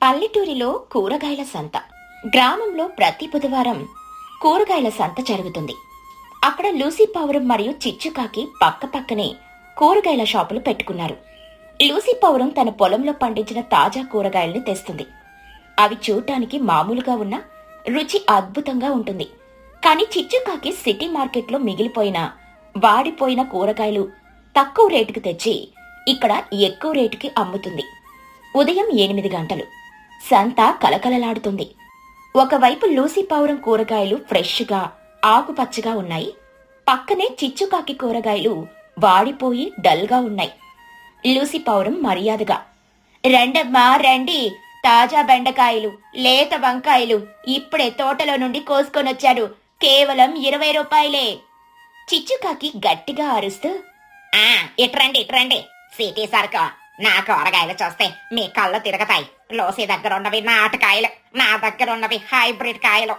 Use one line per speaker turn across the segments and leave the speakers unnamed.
పల్లెటూరిలో కూరగాయల సంత. గ్రామంలో ప్రతి బుధవారం కూరగాయల సంత జరుగుతుంది. అక్కడ లూసీ పావురం మరియు చిచ్చుకాకి పక్కపక్కనే కూరగాయల షాపులు పెట్టుకున్నారు. లూసీ పావురం తన పొలంలో పండించిన తాజా కూరగాయల్ని తెస్తుంది. అవి చూడటానికి మామూలుగా ఉన్న రుచి అద్భుతంగా ఉంటుంది. కానీ చిచ్చుకాకి సిటీ మార్కెట్లో మిగిలిపోయిన వాడిపోయిన కూరగాయలు తక్కువ రేటుకి తెచ్చి ఇక్కడ ఎక్కువ రేటుకి అమ్ముతుంది. ఉదయం 8 గంటలు. సంత కలకలలాడుతుంది. ఒకవైపు లూసీ పావురం కూరగాయలు ఫ్రెష్గా ఆకుపచ్చగా ఉన్నాయి. పక్కనే చిచ్చుకాకి కూరగాయలు వాడిపోయి డల్గా ఉన్నాయి. లూసీ పావురం మర్యాదగా, "రండమ్మా రండి, తాజా బెండకాయలు, లేత వంకాయలు ఇప్పుడే తోటలో నుండి కోసుకొనొచ్చారు. కేవలం 20 రూపాయలే." చిచ్చుకాకి గట్టిగా అరుస్తూ, ఇట్రండి ఇట్రండి, సిటీ సరుకు. నా కూరగాయలు చూస్తే మీ కళ్ళు తిరగతాయి. లోసి దగ్గర ఉన్నవి నాటుకాయలు, నా దగ్గర ఉన్నవి హైబ్రిడ్ కాయలు.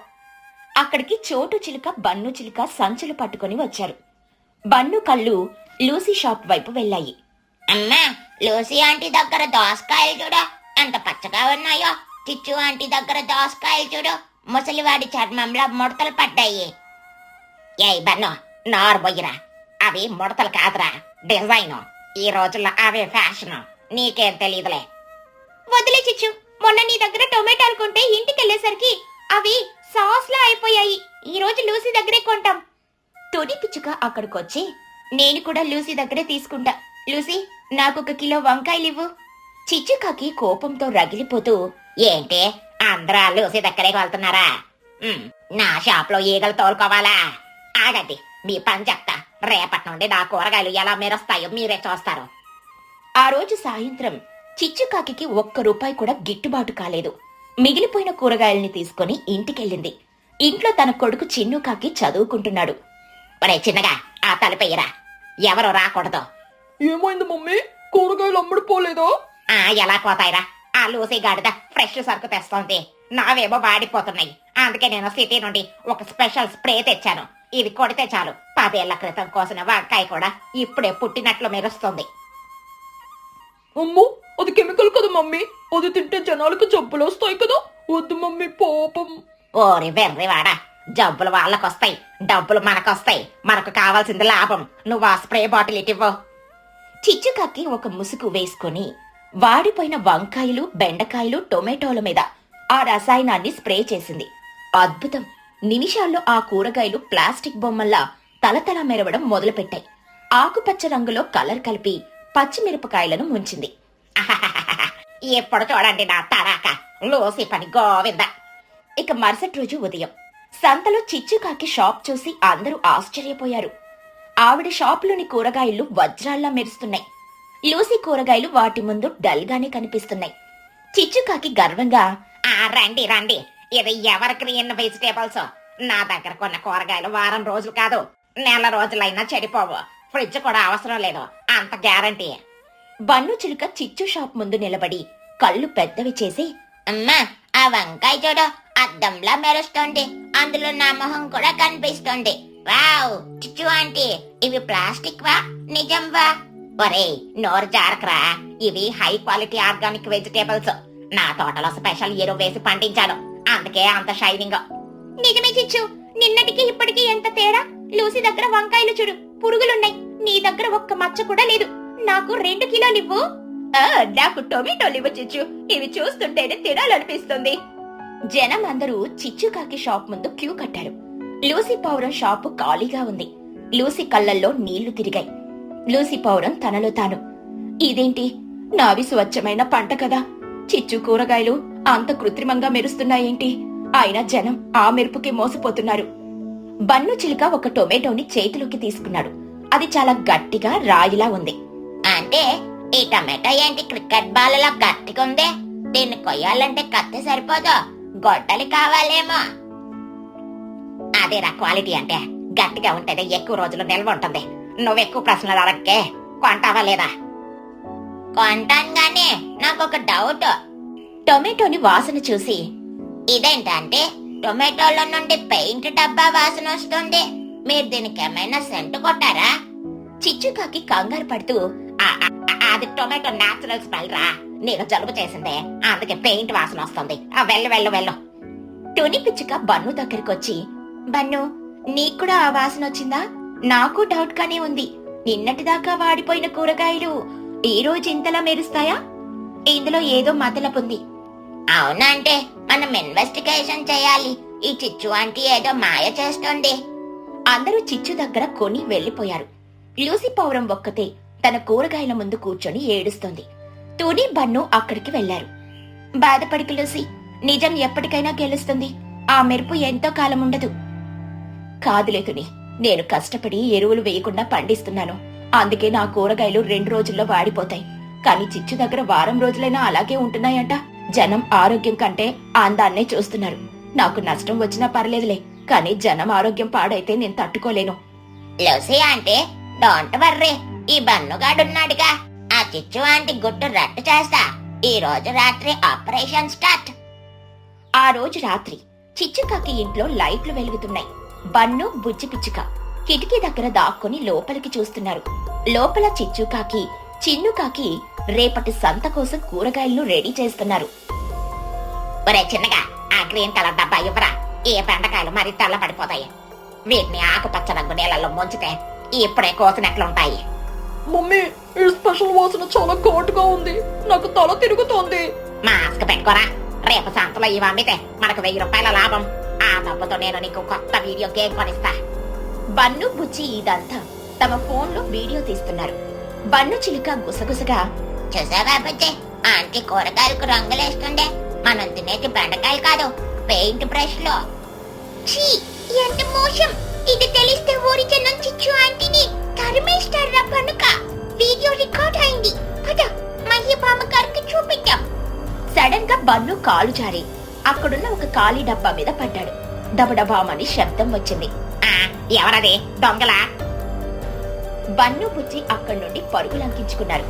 అక్కడికి చోటు చిలుక, బన్ను చిలుక సంచులు పట్టుకుని వచ్చారు. బన్ను కళ్ళు లూసీ షాప్ వైపు వెళ్ళాయి.
అమ్మా, లూసీ ఆంటీ దగ్గర దోసకాయలు చూడు, ఎంత పచ్చగా ఉన్నాయో. చిచ్చు ఆంటీ దగ్గర దోసకాయలు చూడు, ముసలివాడి చర్మంలో ముడతలు పడ్డాయి. ఏయ్ బన్ను, నారు బొయ్యిరా. అవి ముడతలు కాదురా, డిజైన్. ఈ రోజుల్లో అవే ఫ్యాషన్. నీకేం తెలీదులే.
వదిలే చిచ్చు, మొన్న నీ దగ్గర టొమాటోలు కొంటే ఇంటికెళ్లేసరికి అవి సాస్లా అయిపోయాయి. ఈ రోజు లూసీ దగ్గరే కొంటాం. తొడి పిచ్చుక అక్కడికొచ్చి, "నేను కూడా లూసీ దగ్గరే తీసుకుంటా. లూసీ, నాకొక కిలో వంకాయలివ్వు." చిచ్చుకాకి కోపంతో రగిలిపోతూ,
ఏంటి, అందరూ లూసీ దగ్గరే వెళ్తున్నారా? నా షాప్ లో ఈగలు తోలుకోవాలా? ఆగండి, మీ పని చెప్తా. రేపటి నుండి నా కూరగాయలు ఎలా మెరుస్తాయో మీరే చూస్తారు.
ఆ రోజు సాయంత్రం చిచ్చుకాకి ₹1 కూడా గిట్టుబాటు కాలేదు. మిగిలిపోయిన కూరగాయల్ని తీసుకుని ఇంటికెళ్ళింది. ఇంట్లో తన కొడుకు చిన్నుకాకి చదువుకుంటున్నాడు.
ఒరే చిన్నగా, ఆ తలుపెయ్యరా, ఎవరు రాకూడదు.
ఏమైంది మమ్మీ, కూరగాయలు అమ్ముడుపోలేదా?
ఎలా పోతాయిరా, ఆ లూసీ గాడిద ఫ్రెష్ సరుకు తెస్తోంది. నావేమో వాడిపోతున్నాయి. అందుకే నేను సిటీ నుండి ఒక స్పెషల్ స్ప్రే తెచ్చాను. ఇది కొడితే చాలు, 10 ఏళ్ల క్రితం కోసిన వంకాయ కూడా ఇప్పుడే పుట్టినట్లు మెరుస్తుంది.
అమ్మో, అది కెమికల్ కదా మమ్మీ. అది తింటే జనాలకు జబ్బులు వస్తాయి కదా. వద్దు మమ్మీ, పాపం.
ఓరి వెర్రివాడా, జబ్బులు వాళ్ళకొస్తాయి, డబ్బులు మనకొస్తాయి. మనకు కావాల్సింది లాభం. నువ్వు ఆ స్ప్రే బాటిల్ ఇటివ్వు.
చిచ్చుకాకి ఒక ముసుగు వేసుకుని వాడిపోయిన వంకాయలు, బెండకాయలు, టొమాటోల మీద ఆ రసాయనాన్ని స్ప్రే చేసింది. అద్భుతం! నిమిషాల్లో ఆ కూరగాయలు ప్లాస్టిక్ బొమ్మల్లా తలతల మెరవడం మొదలుపెట్టాయి. ఆకుపచ్చ రంగులో కలర్ కలిపి పచ్చిమిరపకాయలను ముంచింది.
ఎప్పుడు చూడండి నా తడాక, లూసీ పని గోవింద.
ఇక మరుసటి రోజు ఉదయం సంతలో చిచ్చుకాకి షాప్ చూసి అందరూ ఆశ్చర్యపోయారు. ఆవిడ షాపులోని కూరగాయలు వజ్రాల్లా మెరుస్తున్నాయి. లూసీ కూరగాయలు వాటి ముందు డల్గానే కనిపిస్తున్నాయి. చిచ్చుకాకి గర్వంగా,
రండి రండి, ఇది ఎవర్ గ్రీన్ వెజిటేబుల్స్. నా దగ్గర కొన్న కూరగాయలు వారం రోజులు కాదు, నెల రోజులైనా చెడిపోవు. ఫ్రిడ్జ్ కూడా అవసరం లేదు, అంత గ్యారంటీ.
బన్ను చిలుక చిచ్చు షాప్ ముందు నిలబడి కళ్ళు పెద్దవి చేసి,
అమ్మా, ఆ వంకాయ చూడు, అద్దంలా మెరుస్తుంది. అందులో నా మొహం కూడా కనిపిస్తుంది. వావ్, చిచ్చు ఆంటీ, ఇవి ప్లాస్టిక్ వా నిజం వా? ఒరే నోరు జారకరా, ఇవి హై క్వాలిటీ ఆర్గానిక్ వెజిటేబుల్స్. నా తోటలో స్పెషల్ ఎరువు వేసి పండించాను, అందుకే అంత షైనింగ్.
నిజమే చిచ్చు, నిన్నటికి ఇప్పటికి ఎంత తేడా. లూసీ దగ్గర వంకాయలు చూడు, పురుగులున్నాయి. నీ దగ్గర ఒక్క మచ్చ కూడా లేదు. నాకు 2 కిలోలు ఇవ్వు. నాకు టొమాటోలు ఇవ్వు చిచ్చు, ఇవి చూస్తుంటేనే తినాలనిపిస్తుంది. జనం అందరూ చిచ్చుకాకి షాప్ ముందు క్యూ కట్టారు. లూసీ పావురం షాపు ఖాళీగా ఉంది. లూసీ కళ్ళల్లో నీళ్లు తిరిగాయి. లూసీ పావురం తనలో తాను, ఇదేంటి, నావి స్వచ్ఛమైన పంట కదా. చిచ్చు కూరగాయలు అంత కృత్రిమంగా మెరుస్తున్నాయేంటి? అయినా జనం ఆ మెరుపుకి మోసపోతున్నారు. బన్ను చిలుక ఒక టొమాటోని చేతిలోకి తీసుకున్నాడు. అది చాలా గట్టిగా రాయిలా ఉంది.
అంటే ఈ టమాటో ఏంటి క్రికెట్ బాల్ లా గట్టిగా ఉంది? దీన్ని కొయ్యాలంటే కత్తి సరిపోదు, గొడ్డలి కావాలేమో. అదేరా క్వాలిటీ అంటే, గట్టిగా ఉంటేనే ఎక్కువ రోజులు నిల్వ ఉంటుంది. నువ్వెక్కువ ప్రశ్నలు అడగకే. కొంటావా లేదా? కొంటాను గానీ నాకొక డౌట్.
టొమాటోని వాసన చూసి,
ఇదేంటంటే టొమాటోల నుండి పెయింట్ డబ్బా వాసన వస్తుంది. మీరు దీనికి ఏమైనా సెంటు కొట్టారా?
చిచ్చుకాకి కంగారు పడుతూ,
అది టొమాటో న్యాచురల్ స్మెల్ రా. నీకు జలుబు చేసిందే, అందుకే పెయింట్ వాసన వస్తుంది. వెళ్ళు వెళ్ళు వెళ్ళు.
తుని పిచ్చుక బన్ను దగ్గరకొచ్చి, బన్ను నీకు కూడా ఆ వాసన వచ్చిందా? నాకు డౌట్ గానే ఉంది. నిన్నటిదాకా వాడిపోయిన కూరగాయలు ఈ రోజు ఇంతలా మెరుస్తాయా? ఇందులో ఏదో మతలపుంది.
అవునంటే మనం ఇన్వెస్టిగేషన్ చేయాలి. ఈ చిచ్చు ఆంటీ ఏదో మాయ చేస్తుంది.
అందరూ చిచ్చు దగ్గర కొని వెళ్లిపోయారు. లూసీ పౌరం ఒక్కతే తన కూరగాయల ముందు కూర్చొని ఏడుస్తోంది. తుని బన్ను అక్కడికి వెళ్లారు. బాధపడికి లూసీ, నిజం ఎప్పటికైనా గెలుస్తుంది. ఆ మెరుపు ఎంతో కాలం ఉండదు. కాదులే తుని, నేను కష్టపడి ఎరువులు వేయకుండా పండిస్తున్నాను. అందుకే నా కూరగాయలు 2 రోజుల్లో వాడిపోతాయి. కానీ చిచ్చు దగ్గర వారం రోజులైనా అలాగే ఉంటున్నాయంట. జనం ఆరోగ్యం కంటే అందాన్నే చూస్తున్నారు. నాకు నష్టం వచ్చినా పర్లేదులే, కానీ జనం ఆరోగ్యం పాడైతే నేను తట్టుకోలేను.
Lucy aunty, don't worry. ఈ బన్నుగాడున్నాడుగా, ఆ చిచ్చు ఆంటీ గుట్టు రట్టు చేస్తా. ఈ రోజు రాత్రి ఆపరేషన్ స్టార్ట్.
ఆ రోజు రాత్రి చిచ్చుకాకి ఇంట్లో లైట్లు వెలుగుతున్నాయి. బన్ను, బుజ్జి పిచ్చుక కిటికీ దగ్గర దాక్కుని లోపలికి చూస్తున్నారు. లోపల చిచ్చుకాకి, చిన్నుకాకి రేపటి సంత కోసం కూరగాయలను రెడీ చేస్తున్నారు.
ఒరే చిన్నగా, ఆ గ్రీన్ కలర్ డబ్బా ఇవ్వరా. ఈ బెండకాయలు మరి తెల్ల పడిపోతాయి. వీటిని ఆకుపచ్చ రంగు నీళ్ళలో ముంచితే ఇప్పుడే కోసినట్లుంటాయి.
మమ్మీ, ఈ స్పెషల్ వాసన చాలా ఘాటుగా ఉంది. నాకు తల తిరుగుతోంది.
మాస్క్ పెట్టుకోరా. రేపు సంతలో ఇవి అమ్మితే మనకు 1000 రూపాయల లాభం. ఆ డబ్బుతో నేను నీకు కొత్త వీడియో గేమ్ కొనిస్తా.
బన్ను, బుజ్జి ఇదంతా తమ ఫోన్లో వీడియో తీస్తున్నారు. బన్ను చిలుక గుసగుసగా,
చూసావా బుజ్జి, ఆంటీ కూరగాయలకు రంగులేస్తుండే. మనం తినేటి బెండకాయలు కాదు, పెయింట్ బ్రష్ లో. ఛీ, ఎంత మోసం. ఇది తెలిస్తే ఊరి జనం చిచ్చు ఆంటీని తరిమేస్తారా పనుక. వీడియో రికార్డ్ అయింది. పద, మహి బామ్మగారికి చూపిద్దాం.
సడన్ గా బన్ను కాలు జారి అక్కడున్న ఒక ఖాళీ డబ్బా మీద పడ్డాడు. డబడబామని శబ్దం వచ్చింది.
ఎవరది? దొంగలా?
బన్ను, బుజ్జి అక్కడి నుండి పరుగులంకించుకున్నారు.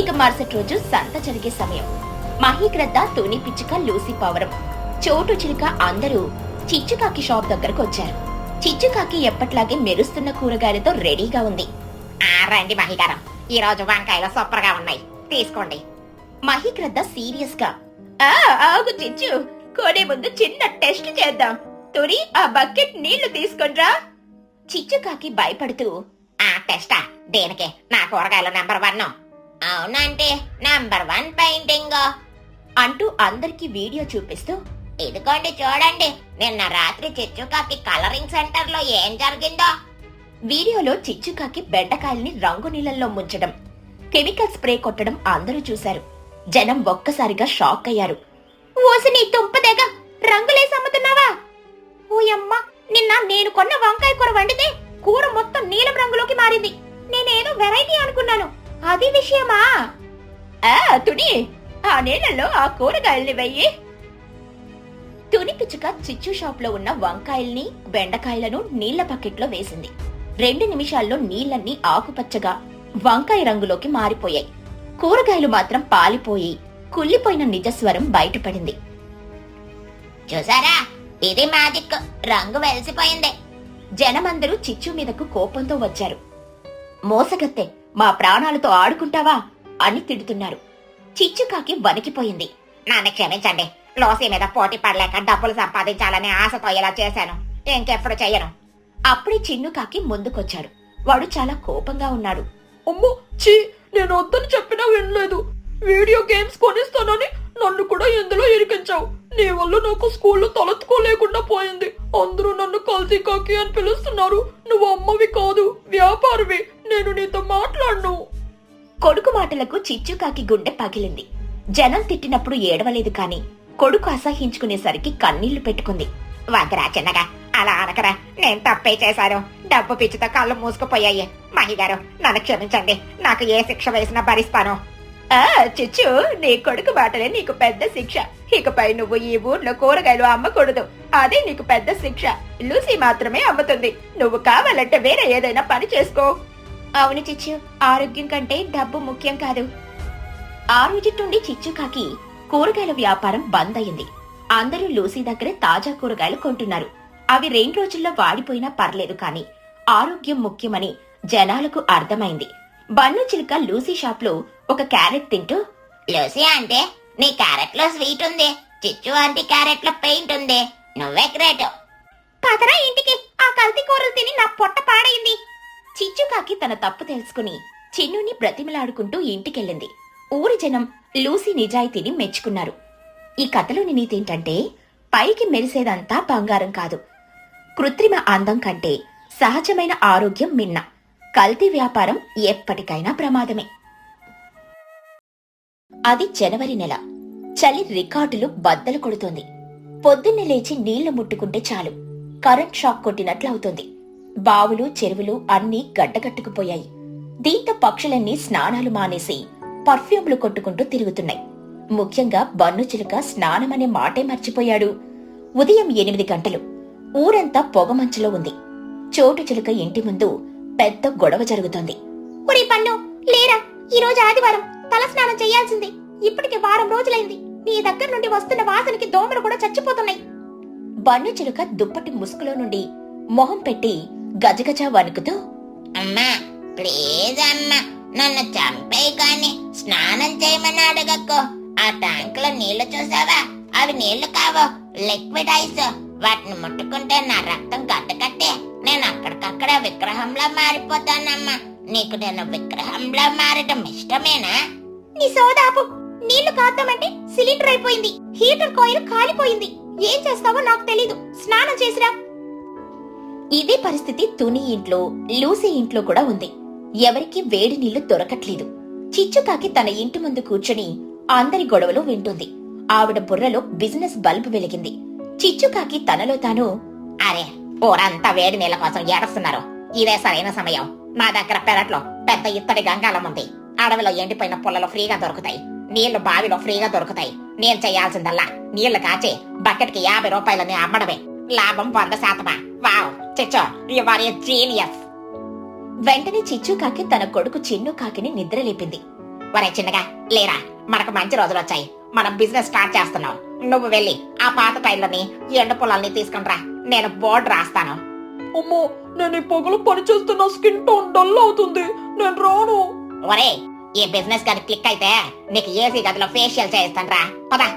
ఇక మరుసటి రోజు సంత జరిగే సమయం. మహిగ్రద్ద, తుని పిచ్చుక, లూసీ పవరం, చోటు చిలుక అందరూ చిచ్చుకాకి షాప్ దగ్గరకు వచ్చారు. చిచ్చుకాకి ఎప్పట్లాగే మెరుస్తున్న కూరగాయలతో రెడీగా ఉంది.
రండి మహిగారం, ఈ రోజు వంకాయలు సూపర్ గా ఉన్నాయి, తీసుకోండి.
మహిగ్రద్ద సీరియస్ గా, ఆగు చిచ్చు, కొనే ముందు చిన్న టెస్ట్ చేద్దాం. తుని, ఆ బకెట్ నీళ్లు తీసుకొనిరా. చిచ్చుకాకి భయపడుతూ,
టెస్టా? దేనికి? నా కూరగాయలు నెంబర్ 1. అవునంటే నెంబర్ 1 పెయింటింగ్
అంటూ అందరికి వీడియో చూపిస్తూ,
ఇదిగోండి చూడండి, నిన్న రాత్రి చిచ్చుకాకి కలరింగ్ సెంటర్ లో ఏం జరిగిందో.
వీడియోలో చిచ్చుకాకి బెండకాయల్ని రంగు నీళ్ళల్లో ముంచడం, కెమికల్ స్ప్రే కొట్టడం అందరూ చూశారు. జనం ఒక్కసారిగా షాక్ అయ్యారు. ఓసిని తుంపదేగా, రంగులేసి అమ్ముతున్నావా? ఓయమ్మ, నిన్న నేను కొన్న వంకాయ కూర వండితే కూర మొత్తం నీలం రంగులోకి మారింది. నేనేదో వెరైటీ అనుకున్నాను, అది విషయమా? తుని, ఆ నీళ్ళల్లో ఆ కూరగాయల్ని వెయ్యి. తుని పిచ్చుక చిచ్చు షాప్ లో ఉన్న వంకాయల్ని, బెండకాయలను నీళ్ల బకెట్లో వేసింది. 2 నిమిషాల్లో నీళ్లన్నీ ఆకుపచ్చగా వంకాయ రంగులోకి మారిపోయాయి. కూరగాయలు మాత్రం పాలిపోయి కుళ్ళిపోయిన నిజస్వరం బయటపడింది.
చూసారా, ఇది మ్యాజిక్. రంగు వెలిసిపోయింది.
జనమందరూ చిచ్చు మీదకు కోపంతో వచ్చారు. మోసగత్తె, మా ప్రాణాలతో ఆడుకుంటావా అని తిడుతున్నారు. చిచ్చుకాకి వణికిపోయింది.
నన్ను క్షమించండి, లోసీ మీద పోటీ పడలేక డబ్బులు సంపాదించాలనే ఆశతో ఇలా చేశాను. ఇంకెప్పుడు చెయ్యను.
అప్పుడే చిన్నుకాకి ముందుకొచ్చాడు. వాడు చాలా కోపంగా ఉన్నాడు.
అమ్మో, చీ, నేను వద్దని చెప్పినా వినలేదు. వీడియో గేమ్స్ కొనిస్తానని నన్ను కూడా ఇందులో ఇరికించావు. నీ వల్ల నాకు స్కూల్లో తలెత్తుకోలేకుండా పోయింది. అందరూ నన్ను కల్తీ కాకి అని పిలుస్తున్నారు. నువ్వు అమ్మవి కాదు, వ్యాపారివి. నేను నీతో మాట్లాడను.
కొడుకు మాటలకు చిచ్చుకాకి గుండె పగిలింది. జనం తిట్టినప్పుడు ఏడవలేదు కాని కొడుకు అసహించుకునేసరికి కన్నీళ్లు పెట్టుకుంది.
వద్దురా చిన్నగా, అలా అనకరా. నేను తప్పే చేశాను. డబ్బు పిచ్చితో కళ్ళు మూసుకుపోయాయి. మహిగారు, నన్ను క్షమించండి. నాకు ఏ శిక్ష వేసినా భరిస్తాను.
చిచ్చు, నీ కొడుకు మాటలే నీకు పెద్ద శిక్ష. ఇకపై నువ్వు ఈ ఊర్లో కూరగాయలు అమ్మకూడదు. అదే నీకు పెద్ద శిక్ష. లూసీ మాత్రమే అమ్ముతుంది. నువ్వు కావాలంటే వేరే ఏదైనా పని చేసుకో. అవును చిచ్చు, ఆరోగ్యం కంటే డబ్బు ముఖ్యం కాదు. ఆ రోజు నుండి చిచ్చుకాకి కూరగాయల వ్యాపారం బంద్ అయింది. అందరూ లూసీ దగ్గరే తాజా కూరగాయలు కొంటున్నారు. అవి 2 రోజుల్లో వాడిపోయినా పర్లేదు కాని ఆరోగ్యం ముఖ్యమని జనాలకు అర్థమైంది. బన్ను చిలుక లూసీ షాప్ లో ఒక క్యారెట్ తింటూ,
లూసీ అంటే నీ క్యారెట్ లో స్వీట్ ఉంది, చిచ్చు ఆంటీ క్యారెట్ లో పెయింట్ ఉంది. నువ్వే గ్రేట్.
పదరా ఇంటికి, ఆ కల్తీ కూరలు తిని నా పొట్ట పాడైంది. చిచ్చుకాకి తన తప్పు తెలుసుకుని చిన్నుని బ్రతిమలాడుకుంటూ ఇంటికెళ్ళింది. ఊరి జనం లూసీ నిజాయితీని మెచ్చుకున్నారు. ఈ కథలోని నీతేంటంటే, పైకి మెరిసేదంతా బంగారం కాదు, కృత్రిమ అందం కంటే సహజమైన ఆరోగ్యం మిన్న. కల్తీ వ్యాపారం ఎప్పటికైనా ప్రమాదమే. అది జనవరి నెల. చలి రికార్డులు బద్దలు కొడుతోంది. పొద్దున్నే లేచి నీళ్లు ముట్టుకుంటే చాలు కరెంట్ షాక్ కొట్టినట్లవుతుంది. బావులు చెరువులు అన్నీ గడ్డగట్టుకుపోయాయి. దీంతో పక్షులన్నీ స్నానాలు మానేసి పర్ఫ్యూమ్లు కొట్టుకుంటూ తిరుగుతున్నాయి. ముఖ్యంగా బన్ను చిలుక స్నానమనే మాటే మర్చిపోయాడు. ఉదయం 8 గంటలు. ఊరంతా పొగమంచులో ఉంది. చోటు చిలుక ఇంటి ముందు పెద్ద గొడవ జరుగుతోంది. ఒరే పన్ను, లేరా, ఈరోజు ఆదివారం, తలస్నానం చెయ్యాల్సింది. ఇప్పటికి వారం రోజులైంది. నీ దగ్గర నుండి వస్తున్న వాసనకి దోమలు కూడా చచ్చిపోతున్నాయి. బన్ను చిలుక దుప్పటి ముసుగులో నుండి మొహం పెట్టి గజగజ వణుకుతూ,
అమ్మా ప్లీజ్ అమ్మా, నన్ను చంపే కాని స్నానం చేయమని అడగకు. ఆ ట్యాంక్ లో నీళ్లు చూసావా? అవి నీళ్లు కావు, లిక్విడ్ ఐస్. వాటిని ముట్టుకుంటే నా రక్తం గడ్డకట్టే నేను అక్కడికక్కడే విగ్రహంలా మారిపోతానమ్మా. నీకు నేను విగ్రహంలా మారడం ఇష్టమేనా?
నీ సోదాపు. నీళ్లు కాద్దామంటే సిలిండర్ అయిపోయింది, హీటర్ కాయిల్ కాలిపోయింది. ఏం చేస్తావో నాకు తెలీదు. స్నానం చేసిరా. ఇదే పరిస్థితి తుని ఇంట్లో, లూసీ ఇంట్లో కూడా ఉంది. ఎవరికి వేడి నీళ్లు దొరకట్లేదు. చిచ్చుకాకి తన ఇంటి ముందు కూర్చుని అందరి గొడవలు వింటుంది. ఆవిడ బుర్రలో బిజినెస్ బల్బ్ వెలిగింది. చిచ్చుకాకి తనలో తాను,
అరే ఊరంతా వేడి నీళ్ళ కోసం ఏడుస్తున్నారు. ఇదే సరైన సమయం. నా దగ్గర పెరట్లో పెద్ద ఇత్తడి గంగాలం ఉంది. అడవిలో ఎండిపోయిన పుల్లలు ఫ్రీగా దొరుకుతాయి, నీళ్లు బావిలో ఫ్రీగా దొరుకుతాయి. నేను చేయాల్సిందల్లా నీళ్లు కాచి బకెట్ కి 50 రూపాయలని అమ్మడమే. లాభం 100%. వావ్ చిచ్చు, యు ఆర్ ఎ జీనియస్.
వెంటనే చిచ్చుకాకి తన కొడుకు చిన్ను కాకిని నిద్రలేపింది.
ఒరే చిన్నగా లేరా, మనకు మంచి రోజులు వచ్చాయి. మనం బిజినెస్ స్టార్ట్ చేస్తున్నాం. నువ్వు వెళ్ళి ఆ పాత టైర్లని ఎండు పొలాల్ని తీసుకునిరా. నేను బోర్డు రాస్తాను.
అమ్మో, నేను ఈ పొగలు పని చేస్తున్న స్కిన్ టోన్ డల్ అవుతుంది. నేను రాను.
ఒరే, ఈ బిజినెస్ కానీ క్లిక్ అయితే నీకు ఏసీ గదిలో ఫేషియల్ చేయిస్తాను రా. పదా.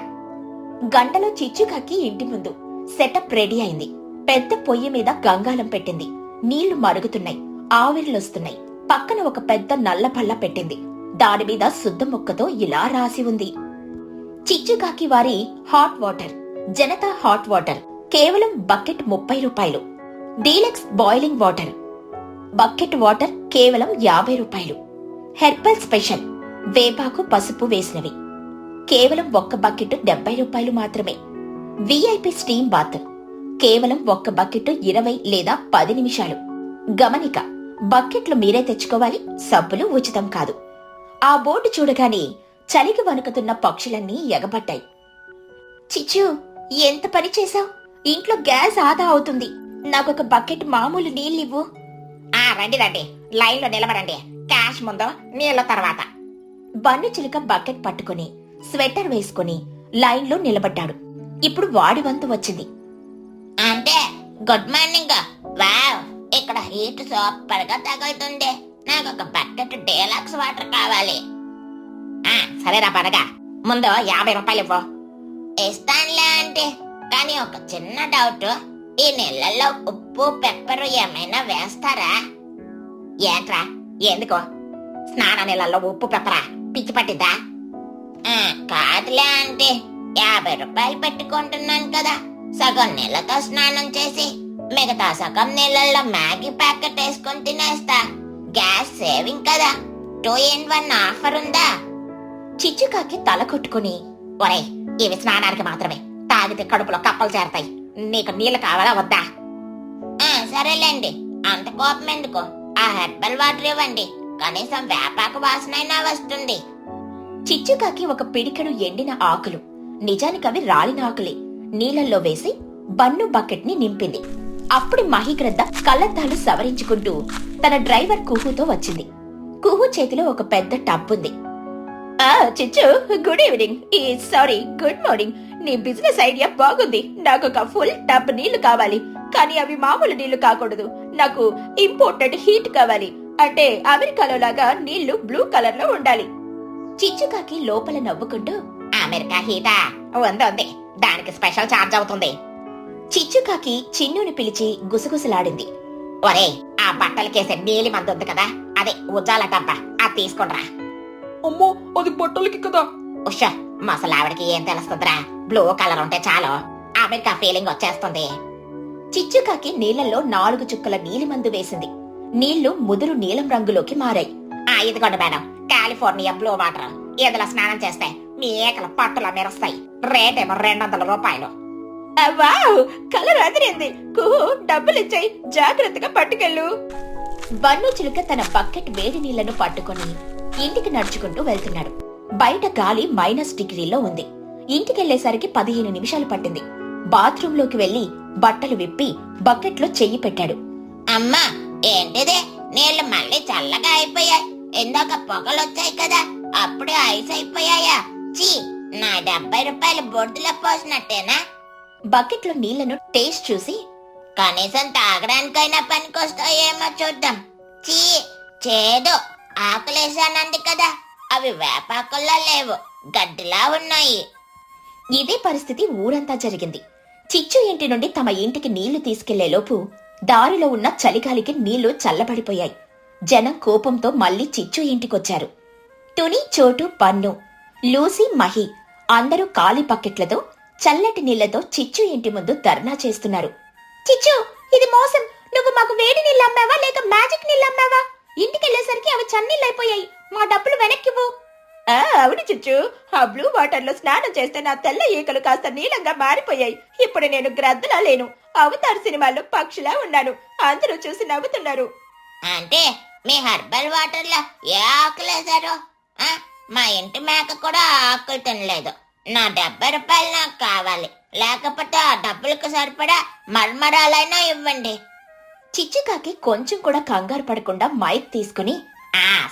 గంటలో చిచ్చుకాకి ఇంటి ముందు సెటప్ రెడీ అయింది. పెద్ద పొయ్యి మీద గంగాలం పెట్టింది. నీళ్లు మరుగుతున్నాయి, ఆవిర్లొస్తున్నాయి. పక్కన ఒక పెద్ద నల్ల పళ్ళ పెట్టింది. దాని మీద శుద్ధ ముక్కతో ఇలా రాసి ఉంది: చిచ్చుకాకి వారి hot water, Janata hot water, కేవలం బకెట్ 30 రూపాయలు. Deluxe boiling water, bucket water కేవలం 50 రూపాయలు. హెర్బల్ స్పెషల్, వేపాకు పసుపు వేసినవి, కేవలం 1 బకెట్ 70 రూపాయలు మాత్రమే. విఐపి స్టీమ్ బాత్, కేవలం 1 బకెట్ 20 లేదా 10 నిమిషాలు. గమనిక, బకెట్లు మీరే తెచ్చుకోవాలి, సబ్బులు ఉచితం కాదు. ఆ బోర్డు చూడగానే చలికి వణుకుతున్న పక్షులన్నీ ఎగబడ్డాయి. చిచ్చు, ఎంత పని చేశావు? ఇంట్లో గ్యాస్ ఆదా అవుతుంది. నాకొక బకెట్ మామూలు నీళ్ళివ్వు.
రండి రండి, లైన్ లో నిలబడండి. క్యాష్ ముందు, నీళ్ళ తర్వాత.
బన్ను చిలుక బకెట్ పట్టుకుని స్వెటర్ వేసుకుని లైన్లో నిలబడ్డాడు. ఇప్పుడు వాడి వంతు వచ్చింది.
అంటే గుడ్ మార్నింగ్. వావ్, ఇక్కడ హీట్ సూపర్ గా తగులుతుంది. నాకు ఒక బకెట్ డీలక్స్ వాటర్ కావాలి. సరేరా పనగా, ముందు 50 రూపాయలు ఇవ్వు. ఇస్తానులే అంటే, కానీ ఒక చిన్న డౌట్. ఈ నీళ్ళల్లో ఉప్పు పెప్పరు ఏమైనా వేస్తారా? ఏంట్రా, ఎందుకో? స్నాన నీళ్ళల్లో ఉప్పు పెప్పరా? పిచ్చి పట్టిద్దా? కాదులే అంటే, 50 రూపాయలు పెట్టుకుంటున్నాను కదా, సగం నీళ్ళతో స్నానం చేసి మిగతా సగం నీళ్ళల్లో మ్యాగీ ప్యాకెట్ వేసుకొని తినేస్తా. గ్యాస్ సేవింగ్ కదా. 2 in 1 ఆఫర్ ఉందా?
చిచ్చుకాకి తల కొట్టుకుని,
ఒరే, ఇవి స్నానానికి మాత్రమే. తాగితే కడుపులో కప్పలు చేరతాయి. నీకు నీళ్లు కావాలా వద్దా? సరేలేండి, అంత కోపం ఎందుకు? ఆ హెర్బల్ వాటర్ ఇవ్వండి, కనీసం వేపాకు వాసనైనా వస్తుంది.
చిచ్చుకాకి ఒక పిడికెడు ఎండిన ఆకులు, నిజానికి అవి రాలిన ఆకులే, నీళ్లలో వేసి బన్ను బకెట్ ని నింపింది. అప్పుడు మహిగ్రద్ద కళ్ళద్దాలు సవరించుకుంటూ తన డ్రైవర్ కుహుతో వచ్చింది. కుహు చేతిలో ఒక పెద్ద టబ్ ఉంది. చిచ్చు, good evening. Sorry, good morning. నీ బిజినెస్ ఐడియా బాగుంది. నాకు ఒక ఫుల్ టబ్ నీళ్లు కావాలి, కానీ అవి మామూలు నీళ్లు కాకూడదు. నాకు ఇంపోర్టెడ్ హీట్ కావాలి. అంటే అమెరికాలో లాగా నీళ్లు బ్లూ కలర్ లో ఉండాలి. చిచ్చుకాకి లోపల నవ్వుకుంటూ
అమెరికా హీట ఉంది దానికి స్పెషల్ ఛార్జ్ అవుతుంది.
చిచ్చుకాకి చిన్నుని పిలిచి గుసగుసలాడింది.
ఒరే ఆ బట్టలకేసే నీలి మందు ఉంది కదా, అదే ఉజ్జాల డబ్బా, అది తీసుకుండ్రా.
అమ్మో అది బట్టలకి కదా.
ఉషా మసలావిడికి ఏం తెలుస్తుందిరా, బ్లూ కలర్ ఉంటే చాలు అమెరికా ఫీలింగ్ వచ్చేస్తుంది.
చిచ్చుకాకి నీళ్లలో 4 చుక్కల నీలిమందు వేసింది. నీళ్లు ముదురు నీలం రంగులోకి మారాయి.
ఇదిగోండి మేడం, కాలిఫోర్నియా బ్లూ వాటర్. ఇందులో స్నానం చేస్తే మీ ఏకల పట్టులా మెరుస్తాయి. రేటేమో 200 రూపాయలు.
వావ్, కలర్ అదిరింది. డబ్బులిచ్చాయి, జాగ్రత్తగా పట్టుకెళ్ళు. బన్ను చిలుక తన బకెట్ వేడి నీళ్లను పట్టుకొని ఇంటికి నడుచుకుంటూ వెళ్తున్నాడు. బయట గాలి -డిగ్రీలో ఉంది. ఇంటికెళ్లేసరికి 15 నిమిషాలు పట్టింది. బాత్రూంలోకి వెళ్లి బట్టలు విప్పి బకెట్లో చెయ్యి పెట్టాడు.
అమ్మా ఏంటిదే, నీళ్లు మళ్ళీ చల్లగా అయిపోయాయి. ఇందాక పొగలొచ్చాయి కదా, అప్పుడే ఐస్ అయిపోయాయా? చీ, నా 70 రూపాయలు బొడ్డులో పోసినట్టేనా?
బకెట్లో నీళ్లను టేస్ట్ చూసి
కనీసం తాగడానికైనా పనికొస్తాయేమో చూద్దాం. చీ, చేదు. ఆకులేసానంది కదా, అవి వేపాకుల్లా లేవు, గడ్డిలా ఉన్నాయి.
ఇదే పరిస్థితి ఊరంతా జరిగింది. చిచ్చు ఇంటి నుండి తమ ఇంటికి నీళ్లు తీసుకెళ్లేలోపు దారిలో ఉన్న చలిగాలికి నీళ్లు చల్లబడిపోయాయి. జనం కోపంతో మళ్లీ చిచ్చు ఇంటికొచ్చారు. తుని, చోటు, పన్ను, లూసీ, మహి అందరూ ఖాళీ బకెట్లతో చల్లటి నీళ్లతో చిచ్చు ఇంటి ముందు ధర్నా చేస్తున్నారు. చిచ్చు, ఇది మోసం. నువ్వు మాకు వేడి నీళ్ళు అమ్మావా లేక మ్యాజిక్ నీళ్ళు అమ్మావా? ఇంటికెళ్లేసరికి అవి చన్నీళ్ళైపోయాయి. మా డబ్బులు వెనక్కివ్వు. అవును చిచ్చు, ఆ బ్లూ వాటర్ లో స్నానం చేస్తే నా తెల్ల ఈకలు కాస్త నీలంగా మారిపోయాయి. ఇప్పుడు నేను గ్రద్దలా లేను, అవతార్ సినిమాలో పక్షిలా ఉన్నాను. అందరూ చూసి నవ్వుతున్నారు.
అంటే మీ హెర్బల్ వాటర్ లో ఏ ఆకులేశారు? మా ఇంటి మేక కూడా ఆకులు తినలేదు. నా 70 రూపాయలు నాకు కావాలి, లేకపోతే ఆ డబ్బులకు సరిపడా మర్మరాలైనా ఇవ్వండి.
చిచ్చుకాకి కొంచెం కూడా కంగారు పడకుండా మైక్ తీసుకుని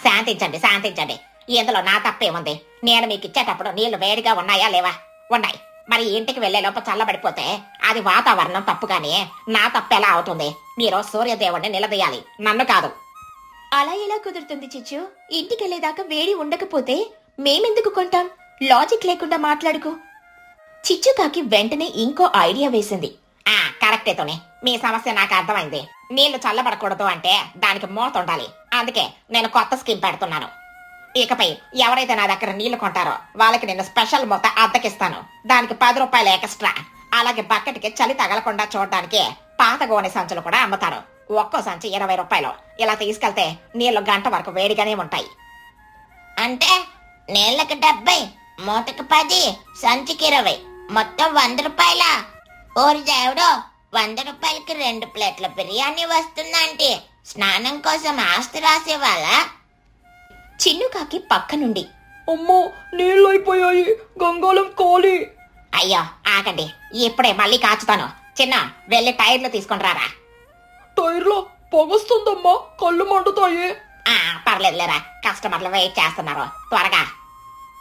శాంతించండి శాంతించండి, ఇందులో నా తప్పేముంది? నేను మీకు ఇచ్చేటప్పుడు నీళ్లు వేడిగా ఉన్నాయా లేవా? ఉన్నాయి. మరి ఇంటికి వెళ్లే లోపు చల్లబడిపోతే అది వాతావరణం తప్పు గానీ నా తప్పు ఎలా అవుతుంది? మీరు సూర్యదేవుడిని నిలదీయాలి, నన్ను కాదు.
అలా ఎలా కుదురుతుంది చిచ్చు? ఇంటికెళ్లేదాకా వేడి ఉండకపోతే మేమెందుకు కొంటాం? లాజిక్ లేకుండా మాట్లాడుకో. చిచ్చుకాకి వెంటనే ఇంకో ఐడియా వేసింది.
కరెక్టేతోనే, మీ సమస్య నాకు అర్థమైంది. నీళ్లు చల్లబడకూడదు అంటే దానికి మూత ఉండాలి. అందుకే నేను కొత్త స్కీమ్ పెడుతున్నాను. ఇకపై ఎవరైతే నా దగ్గర నీళ్లు కొంటారో వాళ్ళకి నేను స్పెషల్ మూత అద్దెకిస్తాను. దానికి 10 రూపాయలు ఎక్స్ట్రా. అలాగే బకెట్కి చలి తగలకుండా చూడడానికి పాత గోనె సంచులు కూడా అమ్ముతారు. ఒక్కో సంచి 20 రూపాయలు. ఇలా తీసుకెళ్తే నీళ్లు గంట వరకు వేడిగానే ఉంటాయి. అంటే నీళ్ళకి 70, మూటకి 10, సంచికి 20, మొత్తం 100 రూపాయలా? ఓరి దేవుడో, 100 రూపాయలకి 2 ప్లేట్ల బిర్యానీ వస్తుందంటే స్నానం కోసం ఆస్తి రాసేవాళ్ళా?
చిన్నుకాకి పక్క నుండి
అమ్మో నీళ్ళు అయిపోయాయి, గంగాలం ఖాళీ.
అయ్యో ఆగండి, ఇప్పుడే మళ్ళీ కాచుతాను. చిన్న వెళ్ళి టైర్లు తీసుకొని రారా.
టైర్లో పొగొస్తుందమ్మా, కళ్ళు మండుతాయి.
పర్లేదులేరా, కస్టమర్లు వెయిట్ చేస్తున్నారు, త్వరగా.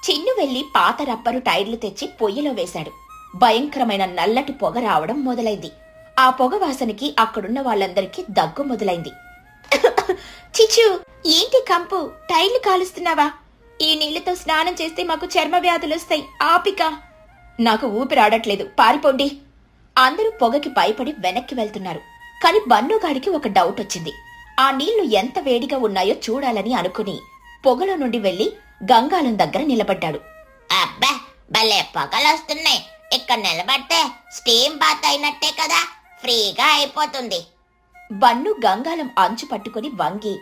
చిన్ను వెళ్లి పాత రబ్బరు టైర్లు తెచ్చి పొయ్యిలో వేశాడు. భయంకరమైన నల్లటి పొగ రావడం మొదలైంది. ఆ పొగ వాసనకి అక్కడున్న వాళ్ళందరికీ దగ్గు మొదలైంది. చిచ్చు, ఏంటి కంపు? టైర్లు కాలుస్తున్నావా? ఈ నీళ్లతో స్నానం చేస్తే మాకు చర్మ వ్యాధులొస్తాయి, ఆపిక. నాకు ఊపిరాడట్లేదు, పారిపోండి. అందరూ పొగకి భయపడి వెనక్కి వెళ్తున్నారు. కాని బన్నుగాడికి ఒక డౌట్ వచ్చింది. ఆ నీళ్లు ఎంత వేడిగా ఉన్నాయో చూడాలని అనుకుని పొగలో నుండి వెళ్లి గంగాలం దగ్గర నిలబడ్డాడు.
అబ్బా, భలే పొగలొస్తున్నాయి. ఇక్కడ నిలబడితే స్టీమ్ బాత్ అయినట్టే కదా, ఫ్రీగా అయిపోతుంది.
బన్ను గంగాలం అంచు పట్టుకుని వంగి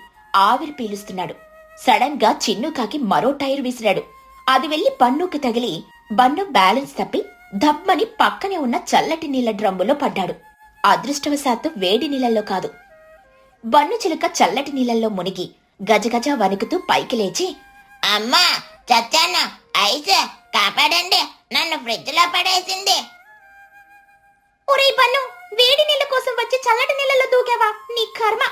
ఆవిరి పీలుస్తున్నాడు. సడన్ గా చిన్నుకాకి మరో టైర్ విసిరాడు. అది వెళ్లి బన్నుకి తగిలి బన్ను బ్యాలెన్స్ తప్పి ధమ్మని పక్కనే ఉన్న చల్లటి నీళ్ల డ్రమ్ములో పడ్డాడు. అదృష్టవశాత్తు వేడి నీళ్లలో కాదు. బన్ను చిలుక చల్లటి నీళ్లలో మునిగి గజగజ వణుకుతూ పైకి లేచి,
అమ్మా చచ్చాను, ఐస్ కాపాడండి, నన్ను ఫ్రిడ్జ్ లో పడేసింది.
ఒరే బన్ను, వేడి నీళ్ల కోసం వచ్చి చల్లటి నీళ్లలో దూకావా? నీ కర్మ.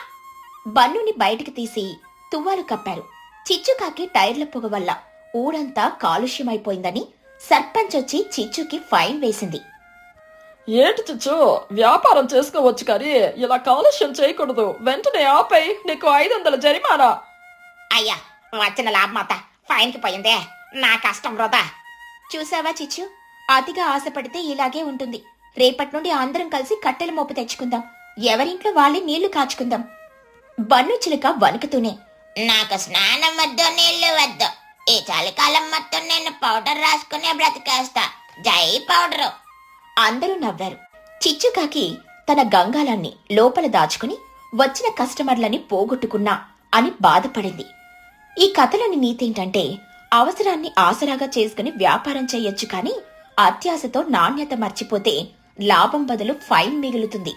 బన్నుని బయటికి తీసి తువ్వాలు కప్పారు. చిచ్చుకాకి టైర్ల పొగ వల్ల ఊరంతా కాలుష్యమైపోయిందని సర్పంచ్ వచ్చి చిచ్చుకి ఫైన్ వేసింది.
ఏంటి చిచ్చు, వ్యాపారం చేసుకోవచ్చు కానీ ఇలా కాలుష్యం చేయకూడదు. వెంటనే ఆపై నీకు 500 జరిమానా.
అయ్యా, వచ్చిన లాభం అంతా ఫైన్ కి పోయిందే. నా కష్టం వృధా.
చూసావా చిచ్చు, అతిగా ఆశపడితే ఇలాగే ఉంటుంది. రేపటి నుండి అందరం కలిసి కట్టెల మోపు తెచ్చుకుందాం. ఎవరింట్లో వాళ్ళే నీళ్లు కాచుకుందాం. బన్ను చిలుక వణుకుతూనే,
నాకు స్నానం వద్దు, నీళ్లు వద్దు. ఈ చలికాలం మొత్తం నేను పౌడర్ రాసుకునే బ్రతికేస్తా. జై పౌడరు.
అందరూ నవ్వారు. చిచ్చుకాకి తన గంగాలాన్ని లోపల దాచుకుని వచ్చిన కస్టమర్లని పోగొట్టుకున్నా అని బాధపడింది. ఈ కథలోని నీతేంటంటే, అవసరాన్ని ఆసరాగా చేసుకుని వ్యాపారం చేయొచ్చు, కానీ అత్యాశతో నాణ్యత మర్చిపోతే లాభం బదులు ఫైన్ మిగులుతుంది.